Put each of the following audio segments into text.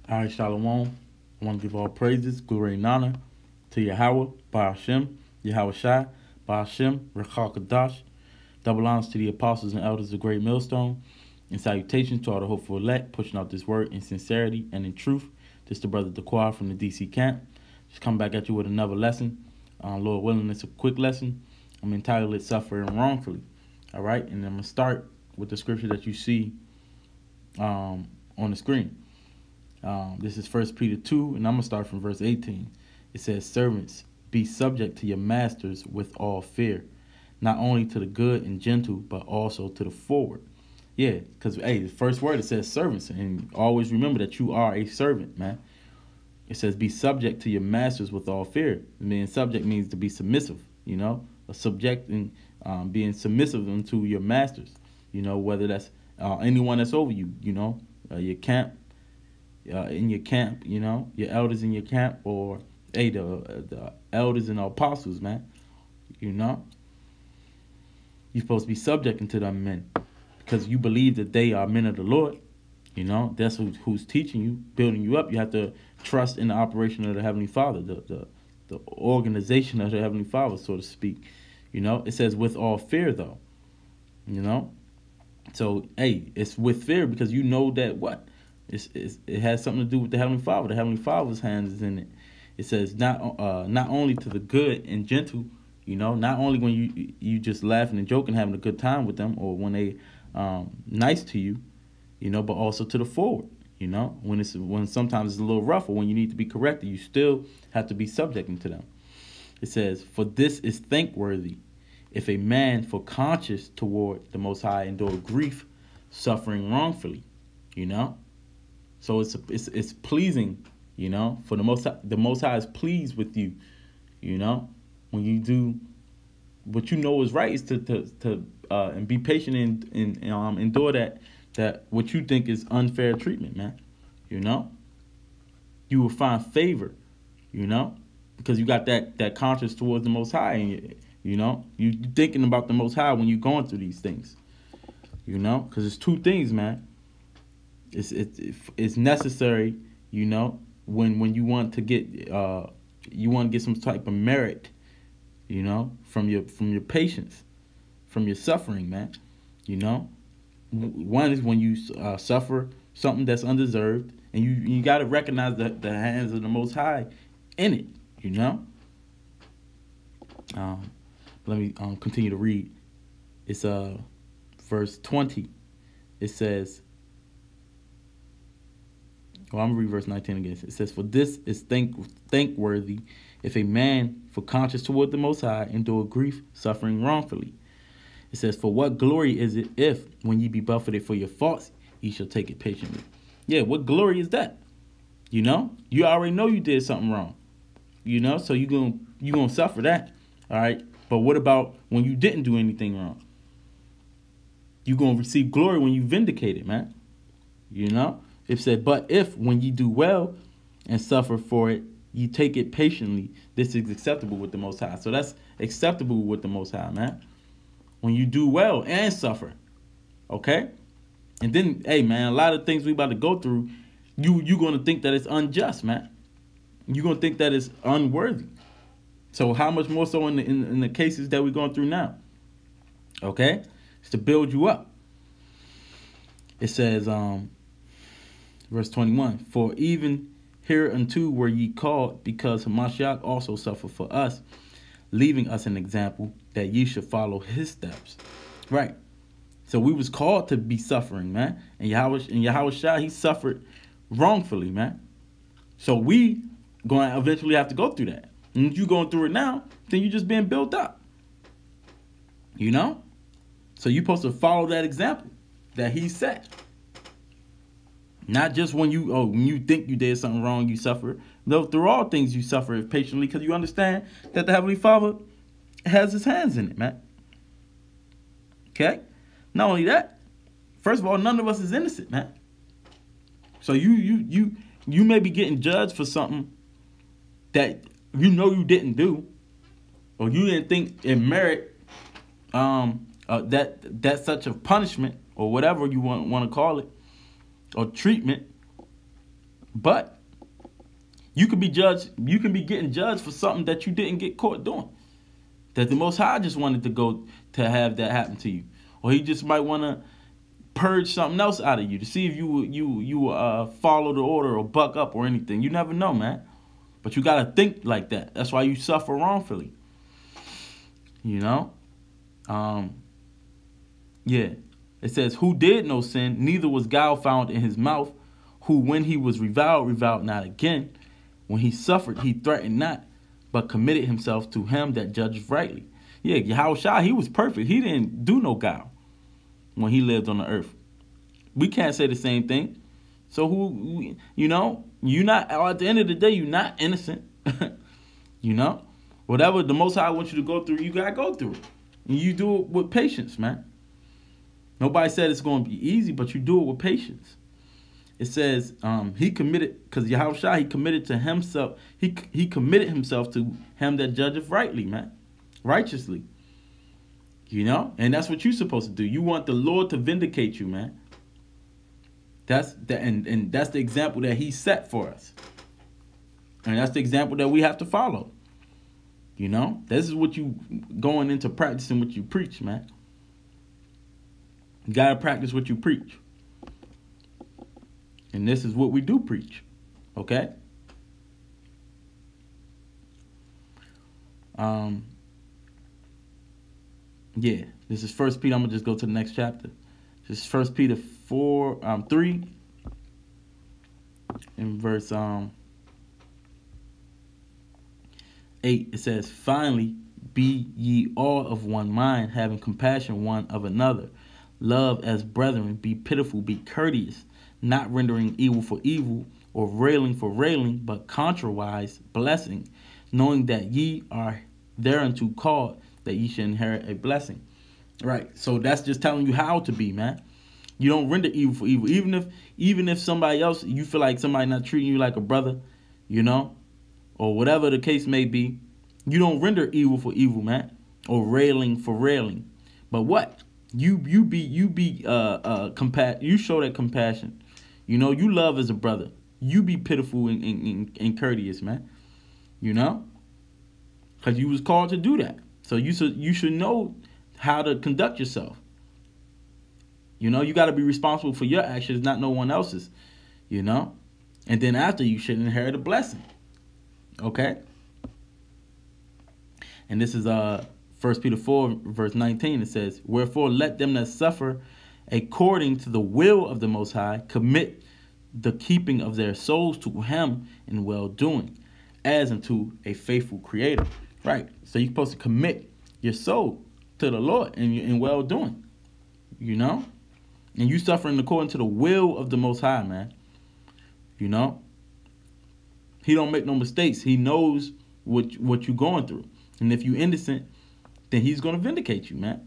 All right, Shalom. I want to give all praises, glory, and honor to Yahweh, by Hashem, Yahweh Shai, by Hashem, Rechal Kadash. Double honors to the apostles and elders of Great Millstone. And salutations to all the hopeful elect, pushing out this word in sincerity and in truth. This is the brother Dequar from the DC camp. Just come back at you with another lesson. Lord willing, it's a quick lesson. I'm entitled Suffering Wrongfully. All right, and I'm going to start with the scripture that you see on the screen. This is 1 Peter 2, and I'm going to start from verse 18. It says, "Servants, be subject to your masters with all fear, not only to the good and gentle, but also to the forward." Yeah, because, hey, the first word, it says servants, and always remember that you are a servant, man. It says, be subject to your masters with all fear. I mean, subject means to be submissive, you know, a subject and being submissive unto your masters, you know, whether that's anyone that's over you, you know, your camp, in your camp, you know, your elders in your camp, or hey, the elders and the apostles, man. You know, you're supposed to be subject to them men because you believe that they are men of the Lord. You know, that's who's teaching you, building you up. You have to trust in the operation of the Heavenly Father, the organization of the Heavenly Father, so to speak. You know, it says with all fear, though. You know, so hey, it's with fear because you know that what. It has something to do with the Heavenly Father. The Heavenly Father's hands is in it. It says not only to the good and gentle, you know, not only when you just laughing and joking, having a good time with them, or when they nice to you, you know, but also to the forward, you know, when sometimes it's a little rough or when you need to be corrected, you still have to be subjecting to them. It says, "For this is thankworthy, if a man for conscience toward the Most High endure grief, suffering wrongfully," you know. So it's pleasing, you know, for the Most High is pleased with you, you know, when you do what you know is right, is to and be patient and endure that what you think is unfair treatment, man. You know, you will find favor, you know, because you got that conscience towards the Most High, and you know you thinking about the Most High when you're going through these things, you know, because it's two things, man. It's necessary, you know, when you want to get some type of merit, you know, from your patience, from your suffering, man. You know, one is when you suffer something that's undeserved, and you got to recognize the hands of the Most High in it, you know. Let me continue to read. It's verse 20. It says. Well, I'm going to read verse 19 again. It says, "For this is thankworthy, if a man for conscience toward the Most High endure grief, suffering wrongfully." It says, "For what glory is it if, when ye be buffeted for your faults, ye shall take it patiently?" Yeah, what glory is that? You know, you already know you did something wrong. You know, so you gonna suffer that. All right, but what about when you didn't do anything wrong? You gonna receive glory when you vindicate it, man. You know. It said, "But if, when ye do well and suffer for it, ye take it patiently, this is acceptable with the Most High." So that's acceptable with the Most High, man. When you do well and suffer, okay? And then, hey, man, a lot of things we about to go through, you going to think that it's unjust, man. You're going to think that it's unworthy. So how much more so in the cases that we're going through now, okay? It's to build you up. It says, verse 21, "For even hereunto were ye called, because Hamashiach also suffered for us, leaving us an example that ye should follow his steps." Right. So we was called to be suffering, man. And Yahweh Shai, he suffered wrongfully, man. So we going to eventually have to go through that. And if you going through it now, then you just being built up. You know? So you're supposed to follow that example that he set. Not just when you think you did something wrong, you suffer. No, through all things you suffer patiently, because you understand that the Heavenly Father has his hands in it, man. Okay? Not only that, first of all, none of us is innocent, man. So you may be getting judged for something that you know you didn't do, or you didn't think it merit that such a punishment or whatever you want to call it, or treatment. But you could be judged. You can be getting judged for something that you didn't get caught doing. That the Most High just wanted to have that happen to you, or He just might want to purge something else out of you to see if you follow the order or buck up or anything. You never know, man. But you gotta think like that. That's why you suffer wrongfully. You know, yeah. It says, "Who did no sin, neither was guile found in his mouth. Who, when he was reviled not again. When he suffered, he threatened not, but committed himself to him that judges rightly." Yeah, Yahushua, he was perfect. He didn't do no guile when he lived on the earth. We can't say the same thing. So who, you know, you're not, at the end of the day, you're not innocent. You know, whatever the Most High wants you to go through, you got to go through it. And you do it with patience, man. Nobody said it's going to be easy, but you do it with patience. It says he committed, because Yahushua, he committed to himself. He committed himself to him that judgeth rightly, man. Righteously. You know? And that's what you're supposed to do. You want the Lord to vindicate you, man. That's the, and that's the example that he set for us. And that's the example that we have to follow. You know? This is what you going into practicing what you preach, man. You got to practice what you preach. And this is what we do preach. Okay? Yeah, this is 1 Peter. I'm going to just go to the next chapter. This is 1 Peter 3 in verse 8. It says, "Finally, be ye all of one mind, having compassion one of another. Love as brethren, be pitiful, be courteous, not rendering evil for evil, or railing for railing, but contrariwise blessing, knowing that ye are thereunto called, that ye should inherit a blessing." Right. So that's just telling you how to be, man. You don't render evil for evil. Even if somebody else, you feel like somebody not treating you like a brother, you know, or whatever the case may be, you don't render evil for evil, man, or railing for railing. But what? You show that compassion. You know, you love as a brother. You be pitiful and courteous, man. You know? Because you was called to do that. So you should know how to conduct yourself. You know, you got to be responsible for your actions, not no one else's. You know? And then after, you should inherit a blessing. Okay? And this is 1 Peter 4, verse 19. It says, "Wherefore let them that suffer according to the will of the Most High commit the keeping of their souls to him in well-doing, as unto a faithful creator." Right. So you're supposed to commit your soul to the Lord in well-doing. You know? And you suffering according to the will of the Most High, man. You know? He don't make no mistakes. He knows what you're going through. And if you're innocent, then he's going to vindicate you, man.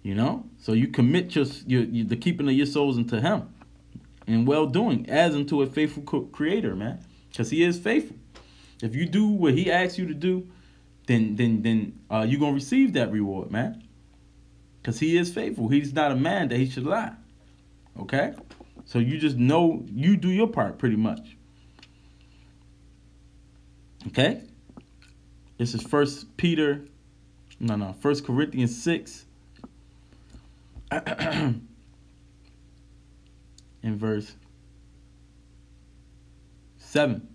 You know? So you commit the keeping of your souls into him in well-doing, as unto a faithful creator, man. Because he is faithful. If you do what he asks you to do, then you're going to receive that reward, man. Because he is faithful. He's not a man that he should lie. Okay? So you just know you do your part pretty much. Okay? This is 1 Corinthians 6. In verse 7.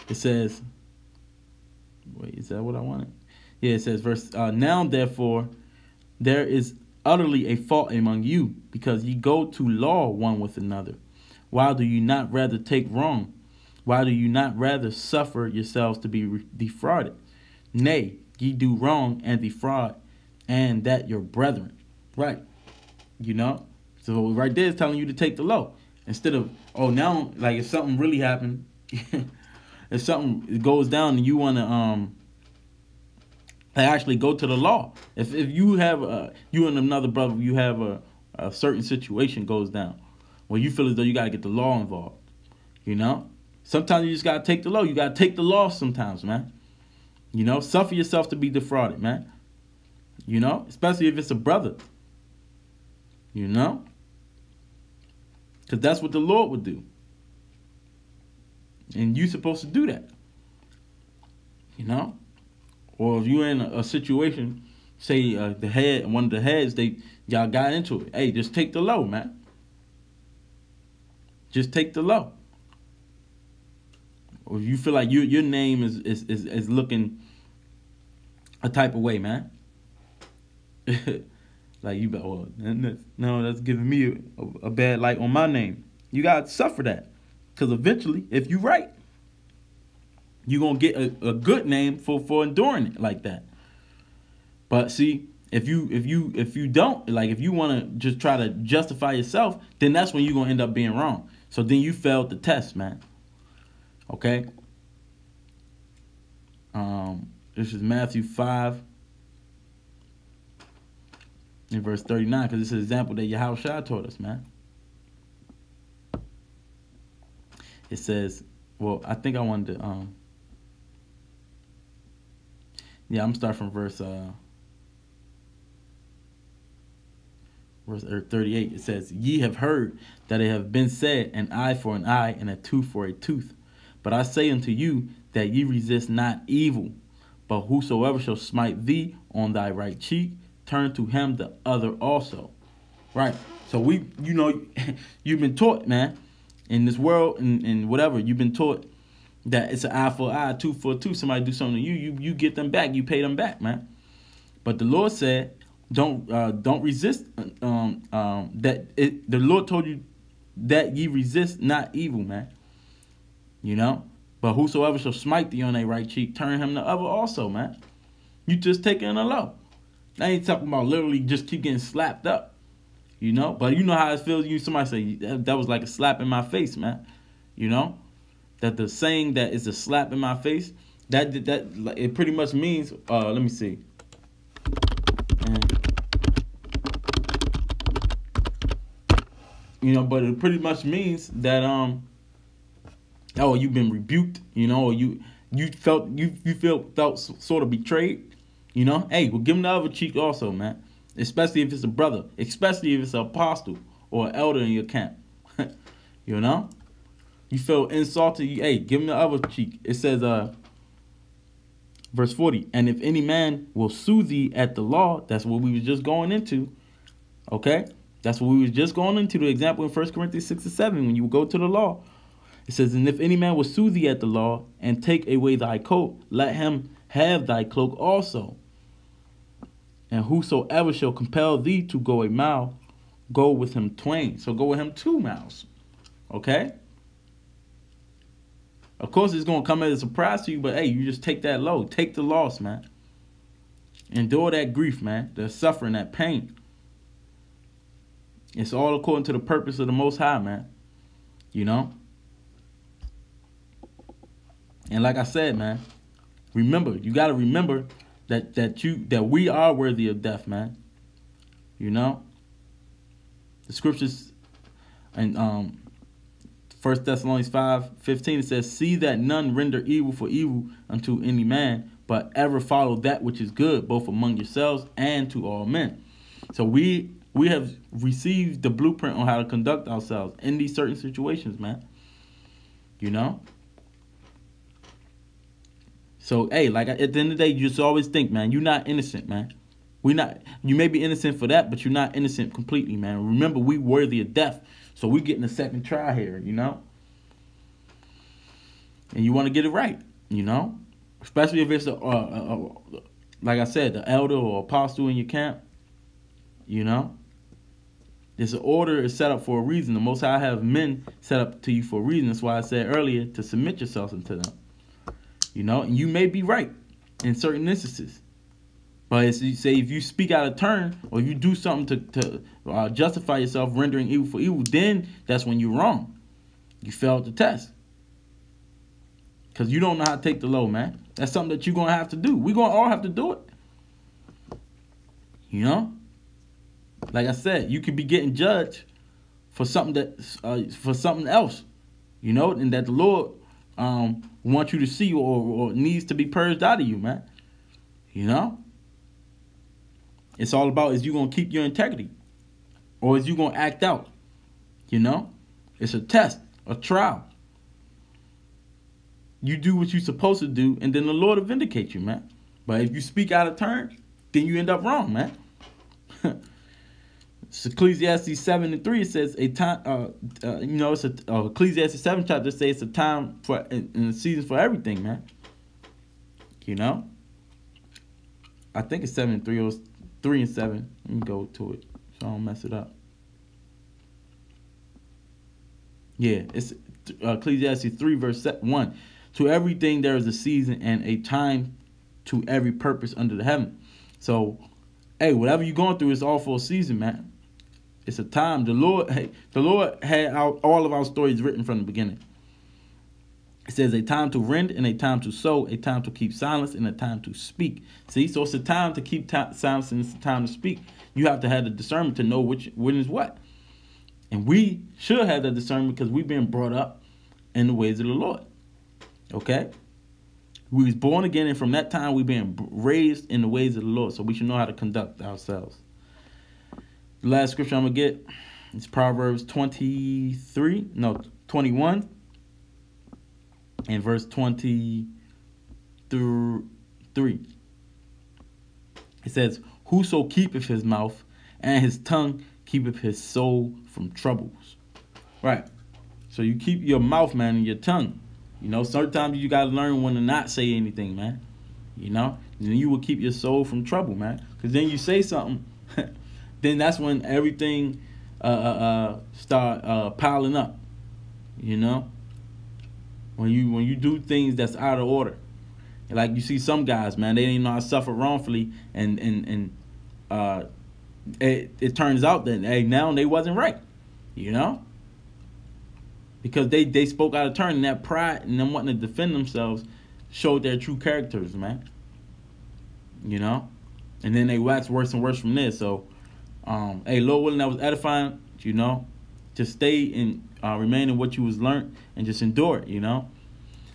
It says, wait, is that what I wanted? Yeah, it says, "Now therefore there is utterly a fault among you, because ye go to law one with another. Why do you not rather take wrong? Why do you not rather suffer yourselves to be defrauded? Nay, ye do wrong and defraud, and that your brethren." Right. You know? So right there is telling you to take the law. Instead of, oh, now, like if something really happened, if something goes down and you want to actually go to the law. If you have, you and another brother, you have a certain situation goes down, well, you feel as though you got to get the law involved. You know? Sometimes you just got to take the law. You got to take the law sometimes, man. You know? Suffer yourself to be defrauded, man. You know? Especially if it's a brother. You know? Because that's what the Lord would do. And you're supposed to do that. You know? Or if you're in a situation, say one of the heads, y'all got into it. Hey, just take the low, man. Just take the low. Or you feel like your name is looking a type of way, man. Like you, well, no, that's giving me a bad light on my name. You gotta suffer that, because eventually, if you right, you're gonna get a good name for enduring it like that. But see, if you don't, like, if you want to just try to justify yourself, then that's when you're gonna end up being wrong. So then you failed the test, man. Okay. This is Matthew 5 in verse 39, because it's an example that Yahushua taught us, man. It says, well, I think I wanted to, yeah, I'm starting from verse 38. It says, ye have heard that it have been said, an eye for an eye and a tooth for a tooth. But I say unto you that ye resist not evil, but whosoever shall smite thee on thy right cheek, turn to him the other also. Right. So you've been taught, man, in this world and whatever, you've been taught that it's an eye for an eye, tooth for a tooth. Somebody do something to you get them back, you pay them back, man. But the Lord said, don't resist. The Lord told you that ye resist not evil, man. You know, but whosoever shall smite thee on thy right cheek, turn him the other also, man. You just taking a low. I ain't talking about literally just keep getting slapped up, you know. But you know how it feels. Somebody say that was like a slap in my face, man. You know, that the saying that is a slap in my face, that it pretty much means. Let me see. You know, but it pretty much means that oh, you've been rebuked, you know, or you felt sort of betrayed, you know. Hey, well, give him the other cheek also, man. Especially if it's a brother, especially if it's an apostle or an elder in your camp. You know, you feel insulted. Hey, give him the other cheek. It says, verse 40, and if any man will sue thee at the law, that's what we was just going into. Okay, that's what we was just going into. The example in 1 Corinthians 6 and 7, when you go to the law. It says, and if any man will sue thee at the law and take away thy coat, let him have thy cloak also. And whosoever shall compel thee to go a mile, go with him twain. So go with him 2 miles. Okay? Of course, it's going to come as a surprise to you, but hey, you just take that load. Take the loss, man. Endure that grief, man. The suffering, that pain. It's all according to the purpose of the Most High, man. You know? And like I said, man, remember, you got to remember that we are worthy of death, man. You know? The scriptures in 1 Thessalonians 5:15, it says, see that none render evil for evil unto any man, but ever follow that which is good, both among yourselves and to all men. So we have received the blueprint on how to conduct ourselves in these certain situations, man. You know? So, hey, like at the end of the day, you just always think, man, you're not innocent, man. You may be innocent for that, but you're not innocent completely, man. Remember, we worthy of death. So we getting a second try here, you know? And you want to get it right, you know? Especially if it's, like I said, the elder or apostle in your camp, you know? This order is set up for a reason. The Most High have men set up to you for a reason. That's why I said earlier to submit yourselves unto them. You know, and you may be right in certain instances. But as you say, if you speak out of turn or you do something to justify yourself rendering evil for evil, then that's when you're wrong. You failed the test. Because you don't know how to take the low, man. That's something that you're going to have to do. We're going to all have to do it. You know? Like I said, you could be getting judged for something for something else. You know, and that the Lord wants you to see or needs to be purged out of you, man. You know? It's all about, is you going to keep your integrity? Or is you going to act out? You know? It's a test, a trial. You do what you're supposed to do, and then the Lord will vindicate you, man. But if you speak out of turn, then you end up wrong, man. It's Ecclesiastes 7:3. It says a time. It's Ecclesiastes 7 chapter says it's a time for and a season for everything, man. You know. I think it's 7:3 or 3 and 7. Let me go to it so I don't mess it up. Yeah, it's Ecclesiastes 3 verse 1. To everything there is a season and a time to every purpose under the heaven. So, hey, whatever you're going through, it's all for a season, man. It's a time. The Lord had all of our stories written from the beginning. It says a time to rend and a time to sow, a time to keep silence and a time to speak. See, so it's a time to keep silence and it's a time to speak. You have to have the discernment to know when is what. And we should have that discernment because we've been brought up in the ways of the Lord. Okay? We was born again, and from that time we've been raised in the ways of the Lord. So we should know how to conduct ourselves. The last scripture I'm going to get is Proverbs 21 and verse 23. It says, whoso keepeth his mouth and his tongue keepeth his soul from troubles. Right. So you keep your mouth, man, and your tongue. You know, sometimes you got to learn when to not say anything, man. You know, and you will keep your soul from trouble, man. Because then you say something, then that's when everything start piling up. You know, when you do things that's out of order, like you see some guys, man, they didn't know how to suffer wrongfully, and it turns out that now they wasn't right. You know. Because they spoke out of turn, and that pride and them wanting to defend themselves showed their true characters, man. You know? And then they wax worse and worse from there. So, hey, Lord willing, that was edifying, you know. Just stay and remain in what you was learned and just endure it, you know.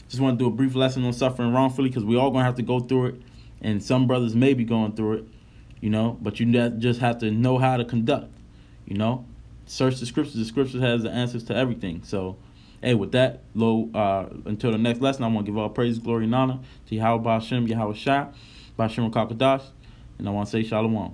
Just want to do a brief lesson on suffering wrongfully because we all going to have to go through it. And some brothers may be going through it, you know. But you just have to know how to conduct, you know. Search the scriptures. The scriptures has the answers to everything. So, hey, with that, until the next lesson, I want to give all praise, glory, and honor to Yahweh Ba'ashem, Yahweh Shai, Ba'ashem Rakakadash, and I want to say Shalom.